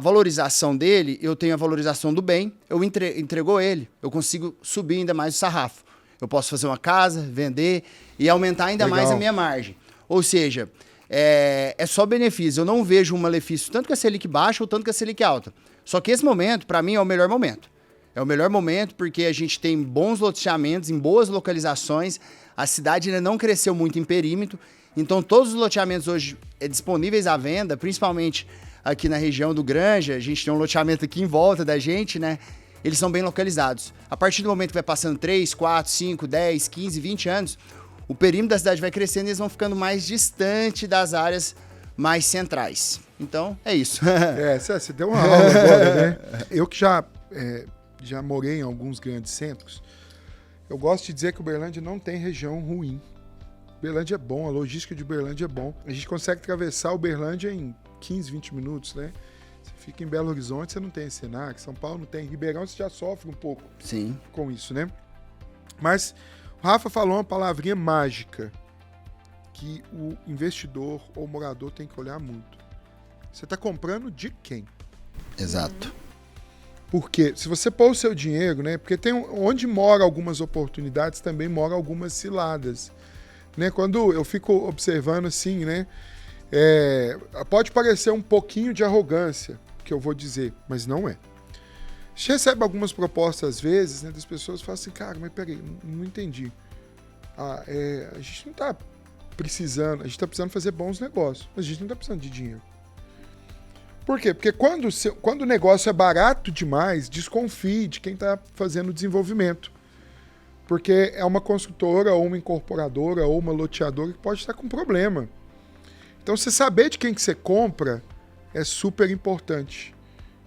valorização dele, eu tenho a valorização do bem, eu entregou ele, eu consigo subir ainda mais o sarrafo. Eu posso fazer uma casa, vender e aumentar ainda mais a minha margem. Ou seja, é só benefício. Eu não vejo um malefício tanto que a Selic baixa ou tanto que a Selic alta. Só que esse momento, para mim, é o melhor momento. É o melhor momento porque a gente tem bons loteamentos em boas localizações, a cidade ainda não cresceu muito em perímetro, então todos os loteamentos hoje disponíveis à venda, principalmente aqui na região do Granja, a gente tem um loteamento aqui em volta da gente, né? Eles são bem localizados. A partir do momento que vai passando 3, 4, 5, 10, 15, 20 anos, o perímetro da cidade vai crescendo e eles vão ficando mais distante das áreas mais centrais. Então, é isso. Você deu uma aula agora, né? Eu que já morei em alguns grandes centros, eu gosto de dizer que Uberlândia não tem região ruim. Uberlândia é bom, a logística de Uberlândia é bom. A gente consegue atravessar Uberlândia em 15, 20 minutos, né? Você fica em Belo Horizonte, você não tem Senac, São Paulo não tem, Ribeirão você já sofre um pouco com isso, né? Mas o Rafa falou uma palavrinha mágica que o investidor ou morador tem que olhar muito. Você está comprando de quem? Exato. Porque se você pôr o seu dinheiro, né? Porque tem onde mora algumas oportunidades, também mora algumas ciladas, né? Quando eu fico observando assim, né? Pode parecer um pouquinho de arrogância, que eu vou dizer, mas não é. A gente recebe algumas propostas às vezes, né? Das pessoas falam assim, cara, mas peraí, não entendi. A gente não está precisando, a gente está precisando fazer bons negócios, mas a gente não está precisando de dinheiro. Por quê? Porque quando o negócio é barato demais, desconfie de quem está fazendo o desenvolvimento. Porque é uma construtora, ou uma incorporadora, ou uma loteadora que pode estar com problema. Então, você saber de quem que você compra é super importante.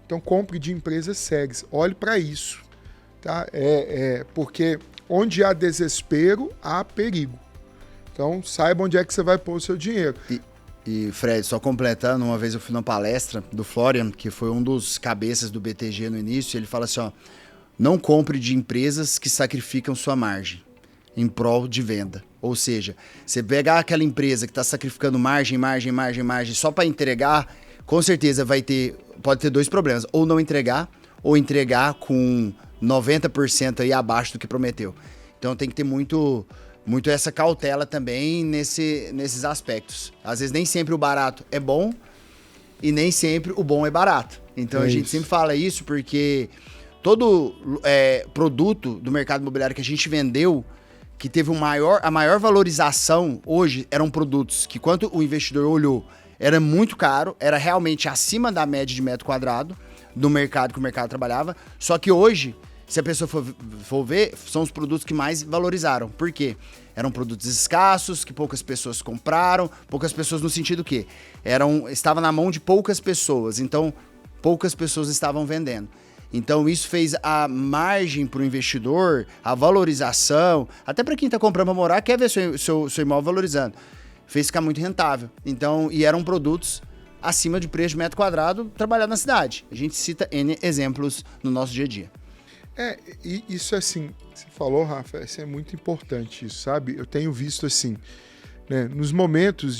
Então, compre de empresas sérias. Olhe para isso. Tá? Porque onde há desespero, há perigo. Então, saiba onde é que você vai pôr o seu dinheiro. E Fred, só completando, uma vez eu fui numa palestra do Florian, que foi um dos cabeças do BTG no início, ele fala assim, ó, não compre de empresas que sacrificam sua margem em prol de venda. Ou seja, você pegar aquela empresa que está sacrificando margem só para entregar, com certeza pode ter dois problemas, ou não entregar, ou entregar com 90% aí abaixo do que prometeu. Então tem que ter muito essa cautela também nesses aspectos. Às vezes nem sempre o barato é bom e nem sempre o bom é barato. Então a gente sempre fala isso porque todo produto do mercado imobiliário que a gente vendeu, que teve a maior valorização hoje, eram produtos que quando o investidor olhou, era muito caro, era realmente acima da média de metro quadrado do mercado que o mercado trabalhava. Só que hoje, se a pessoa for ver, são os produtos que mais valorizaram. Por quê? Eram produtos escassos, que poucas pessoas compraram, poucas pessoas no sentido que estava na mão de poucas pessoas, então poucas pessoas estavam vendendo. Então isso fez a margem para o investidor, a valorização, até para quem está comprando para morar, quer ver seu imóvel valorizando. Fez ficar muito rentável. Então, e eram produtos acima de preço de metro quadrado trabalhado na cidade. A gente cita N exemplos no nosso dia a dia. E isso assim, você falou, Rafa, isso é muito importante, isso, sabe? Eu tenho visto assim, né, nos momentos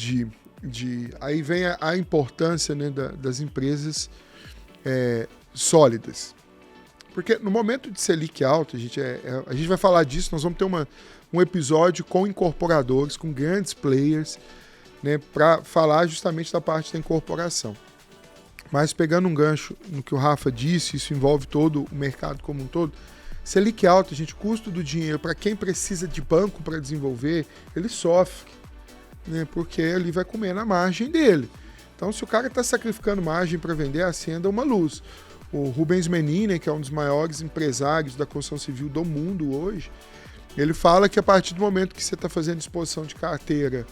aí vem a importância, né, das empresas sólidas. Porque no momento de Selic alto, a gente vai falar disso, nós vamos ter um episódio com incorporadores, com grandes players, né, para falar justamente da parte da incorporação. Mas pegando um gancho no que o Rafa disse, isso envolve todo o mercado como um todo, Selic alto, gente, o custo do dinheiro para quem precisa de banco para desenvolver, ele sofre, né, porque ele vai comer na margem dele. Então, se o cara está sacrificando margem para vender, acenda uma luz. O Rubens Menin, que é um dos maiores empresários da construção civil do mundo hoje, ele fala que a partir do momento que você está fazendo disposição de carteira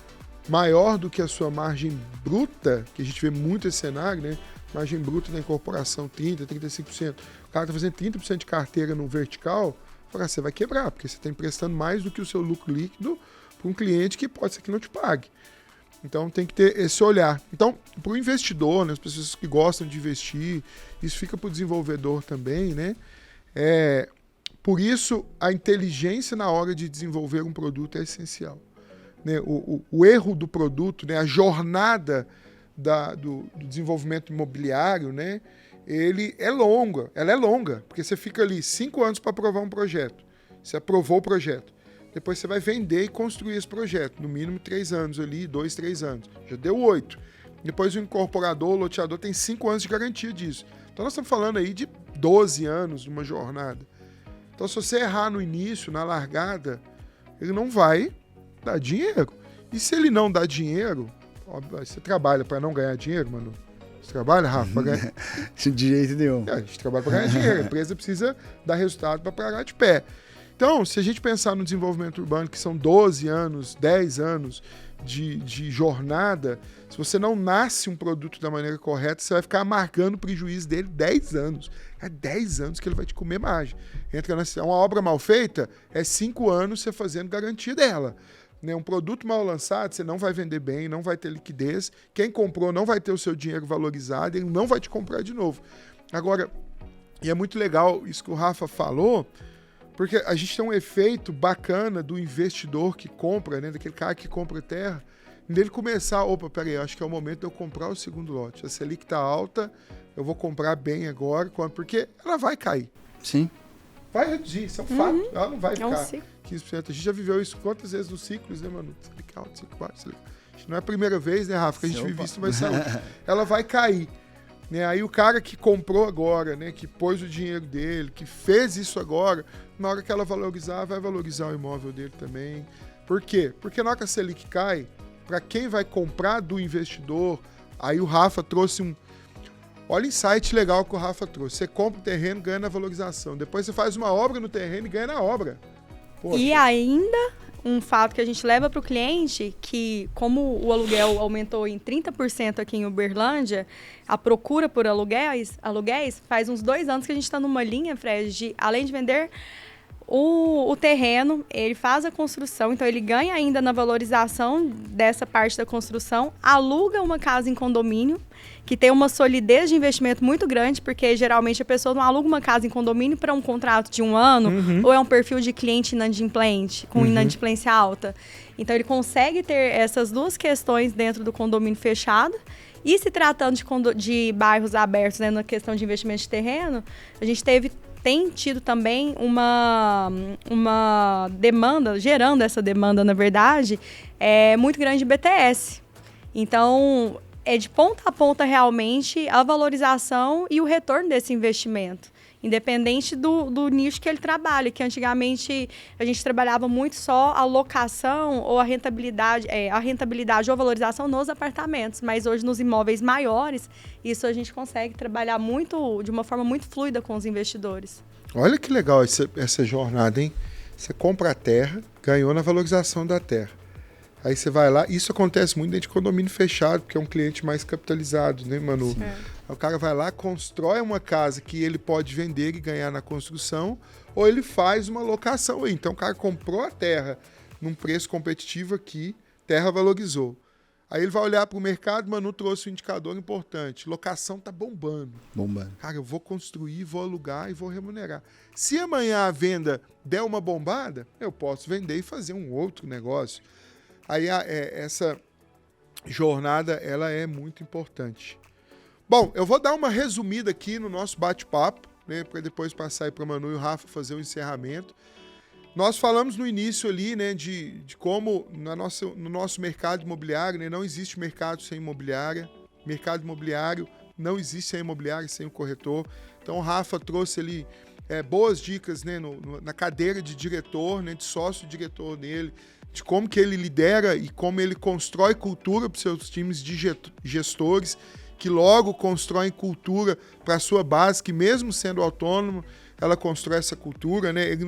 maior do que a sua margem bruta, que a gente vê muito esse cenário, né? Margem bruta da incorporação 30%, 35%. O cara está fazendo 30% de carteira no vertical, você vai quebrar, porque você está emprestando mais do que o seu lucro líquido para um cliente que pode ser que não te pague. Então tem que ter esse olhar. Então, para o investidor, né, as pessoas que gostam de investir, isso fica para o desenvolvedor também, né? Por isso, a inteligência na hora de desenvolver um produto é essencial. Né? O erro do produto, né, a jornada do desenvolvimento imobiliário, né, ela é longa, porque você fica ali 5 anos para aprovar um projeto. Você aprovou o projeto. Depois você vai vender e construir esse projeto. No mínimo 3 anos ali, 2, 3 anos. Já deu 8. Depois o incorporador, o loteador tem 5 anos de garantia disso. Então nós estamos falando aí de 12 anos de uma jornada. Então se você errar no início, na largada, ele não vai dar dinheiro. E se ele não dá dinheiro, óbvio, você trabalha para não ganhar dinheiro, mano? Você trabalha, Rafa, para ganhar? De jeito nenhum. A gente trabalha para ganhar dinheiro. A empresa precisa dar resultado para parar de pé. Então, se a gente pensar no desenvolvimento urbano, que são 12 anos, 10 anos de jornada, se você não nasce um produto da maneira correta, você vai ficar marcando o prejuízo dele 10 anos. É 10 anos que ele vai te comer margem. Uma obra mal feita é 5 anos você fazendo garantia dela. Né? Um produto mal lançado, você não vai vender bem, não vai ter liquidez. Quem comprou não vai ter o seu dinheiro valorizado, ele não vai te comprar de novo. Agora, e é muito legal isso que o Rafa falou, porque a gente tem um efeito bacana do investidor que compra, né, daquele cara que compra terra, dele começar, peraí, acho que é o momento de eu comprar o segundo lote. A Selic está alta, eu vou comprar bem agora, porque ela vai cair. Sim. Vai reduzir, isso é um fato. Ela não vai ficar 15%. A gente já viveu isso quantas vezes nos ciclos, né, mano? Selic alta, Selic baixo, Selic... Não é a primeira vez, né, Rafa, que a gente vive isso, mas ela vai cair. Né? Aí o cara que comprou agora, né, que pôs o dinheiro dele, que fez isso agora, na hora que ela valorizar, vai valorizar o imóvel dele também. Por quê? Porque na hora que a Selic cai, para quem vai comprar do investidor, aí o Rafa trouxe Olha o insight legal que o Rafa trouxe. Você compra o terreno, ganha na valorização. Depois você faz uma obra no terreno e ganha na obra. Poxa. E ainda... um fato que a gente leva para o cliente, que como o aluguel aumentou em 30% aqui em Uberlândia, a procura por aluguéis faz uns 2 anos que a gente está numa linha, Fred, de além de vender o terreno, ele faz a construção, então ele ganha ainda na valorização dessa parte da construção, aluga uma casa em condomínio, que tem uma solidez de investimento muito grande, porque geralmente a pessoa não aluga uma casa em condomínio para um contrato de 1 ano, ou é um perfil de cliente inadimplente, com inadimplência alta. Então ele consegue ter essas 2 questões dentro do condomínio fechado. E se tratando de bairros abertos, né, na questão de investimento de terreno, a gente tem tido também uma demanda, gerando essa demanda, na verdade, muito grande de BTS. Então, é de ponta a ponta, realmente, a valorização e o retorno desse investimento. Independente do nicho que ele trabalha, que antigamente a gente trabalhava muito só a locação ou a rentabilidade ou a valorização nos apartamentos, mas hoje nos imóveis maiores, isso a gente consegue trabalhar de uma forma muito fluida com os investidores. Olha que legal essa jornada, hein? Você compra a terra, ganhou na valorização da terra. Aí você vai lá, isso acontece muito dentro de condomínio fechado, porque é um cliente mais capitalizado, né, Manu? Aí o cara vai lá, constrói uma casa que ele pode vender e ganhar na construção, ou ele faz uma locação aí. Então o cara comprou a terra num preço competitivo aqui, terra valorizou. Aí ele vai olhar para o mercado, Manu trouxe um indicador importante. Locação tá bombando. Bombando. Cara, eu vou construir, vou alugar e vou remunerar. Se amanhã a venda der uma bombada, eu posso vender e fazer um outro negócio. Aí essa jornada, ela é muito importante. Bom, eu vou dar uma resumida aqui no nosso bate-papo, né, para depois passar aí para o Manu e o Rafa fazer o encerramento. Nós falamos no início ali, né, de como no nosso mercado imobiliário, né, não existe mercado sem imobiliária. Mercado imobiliário não existe sem imobiliária, sem o corretor. Então o Rafa trouxe ali boas dicas, né, na cadeira de diretor, né, de sócio-diretor dele, de como que ele lidera e como ele constrói cultura para os seus times de gestores, que logo constroem cultura para a sua base, que mesmo sendo autônomo, ela constrói essa cultura, né? Ele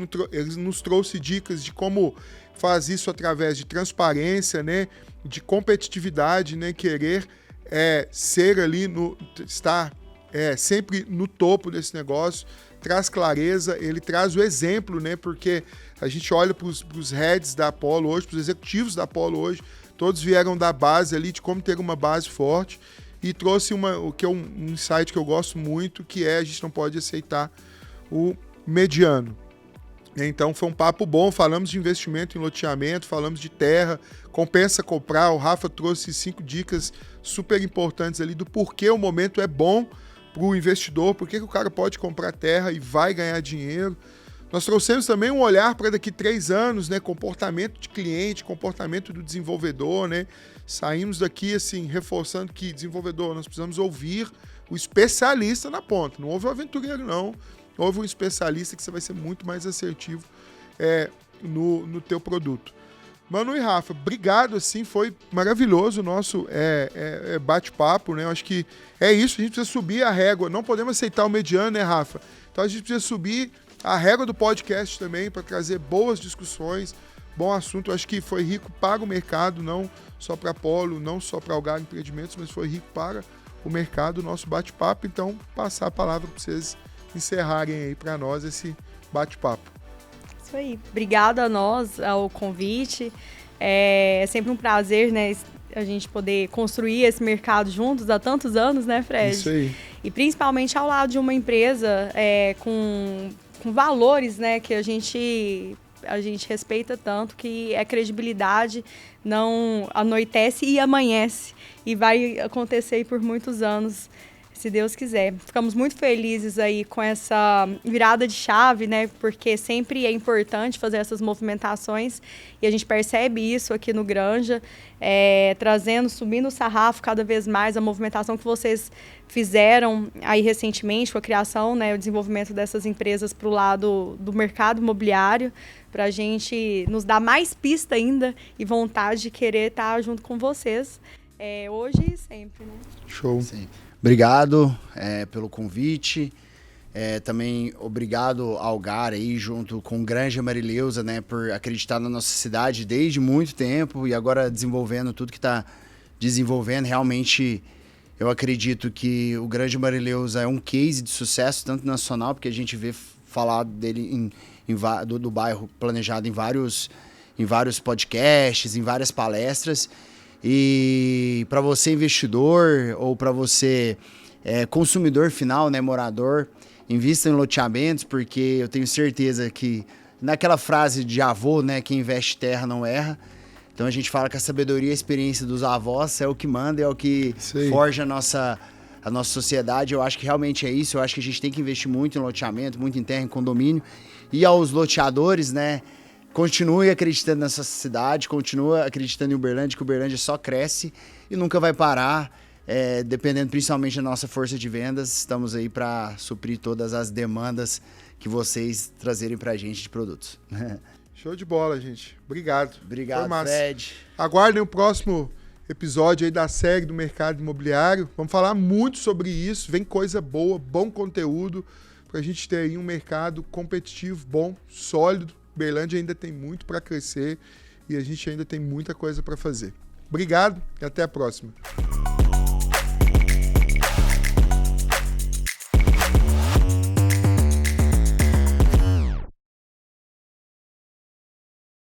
nos trouxe dicas de como faz isso através de transparência, né? De competitividade, né? Querer ser ali, estar sempre no topo desse negócio, traz clareza, ele traz o exemplo, né? Porque a gente olha para os heads da Apollo hoje, para os executivos da Apollo hoje, todos vieram da base ali, de como ter uma base forte, e trouxe um insight que eu gosto muito, que a gente não pode aceitar o mediano. Então foi um papo bom, falamos de investimento em loteamento, falamos de terra, compensa comprar, o Rafa trouxe 5 dicas super importantes ali do porquê o momento é bom para o investidor, por que o cara pode comprar terra e vai ganhar dinheiro. Nós trouxemos também um olhar para daqui 3 anos, né? Comportamento de cliente, comportamento do desenvolvedor, né? Saímos daqui assim, reforçando que desenvolvedor, nós precisamos ouvir o especialista na ponta, não ouve o aventureiro não, ouve um especialista que você vai ser muito mais assertivo no teu produto. Manu e Rafa, obrigado, assim, foi maravilhoso o nosso bate-papo, né? Eu acho que é isso, a gente precisa subir a régua, não podemos aceitar o mediano, né, Rafa? Então a gente precisa subir a régua do podcast também para trazer boas discussões, bom assunto. Eu acho que foi rico para o mercado, não só para a Apollo, não só para Algar Empreendimentos, mas foi rico para o mercado, o nosso bate-papo. Então, passar a palavra para vocês encerrarem aí para nós esse bate-papo. Isso aí. Obrigada a nós, ao convite. É sempre um prazer, né, a gente poder construir esse mercado juntos há tantos anos, né, Fred? Isso aí. E principalmente ao lado de uma empresa com valores, né, que a gente respeita tanto, que é credibilidade, não anoitece e amanhece. E vai acontecer aí por muitos anos, se Deus quiser. Ficamos muito felizes aí com essa virada de chave, né? Porque sempre é importante fazer essas movimentações e a gente percebe isso aqui no Granja, subindo o sarrafo cada vez mais, a movimentação que vocês fizeram aí recentemente com a criação, né, o desenvolvimento dessas empresas para o lado do mercado imobiliário, para a gente nos dar mais pista ainda e vontade de querer estar junto com vocês, hoje e sempre, né? Show. Sim. Obrigado pelo convite. Também obrigado ao Algar aí, junto com Granja Marileusa, né, por acreditar na nossa cidade desde muito tempo e agora desenvolvendo tudo que está desenvolvendo. Realmente, eu acredito que o Granja Marileusa é um case de sucesso, tanto nacional, porque a gente vê falar dele do bairro planejado em vários podcasts, em várias palestras. E para você investidor ou para você consumidor final, né, morador, invista em loteamentos, porque eu tenho certeza que naquela frase de avô, né, quem investe terra não erra. Então a gente fala que a sabedoria e a experiência dos avós é o que manda, é o que forja a nossa sociedade. Eu acho que realmente é isso. Eu acho que a gente tem que investir muito em loteamento, muito em terra, em condomínio. E aos loteadores, né, continue acreditando nessa cidade, continue acreditando em Uberlândia, que Uberlândia só cresce e nunca vai parar, dependendo principalmente da nossa força de vendas. Estamos aí para suprir todas as demandas que vocês trazerem para a gente de produtos. Show de bola, gente. Obrigado. Obrigado, Fred. Aguardem o próximo episódio aí da série do mercado imobiliário. Vamos falar muito sobre isso. Vem coisa boa, bom conteúdo, para a gente ter aí um mercado competitivo, bom, sólido, Uberlândia ainda tem muito para crescer e a gente ainda tem muita coisa para fazer. Obrigado e até a próxima.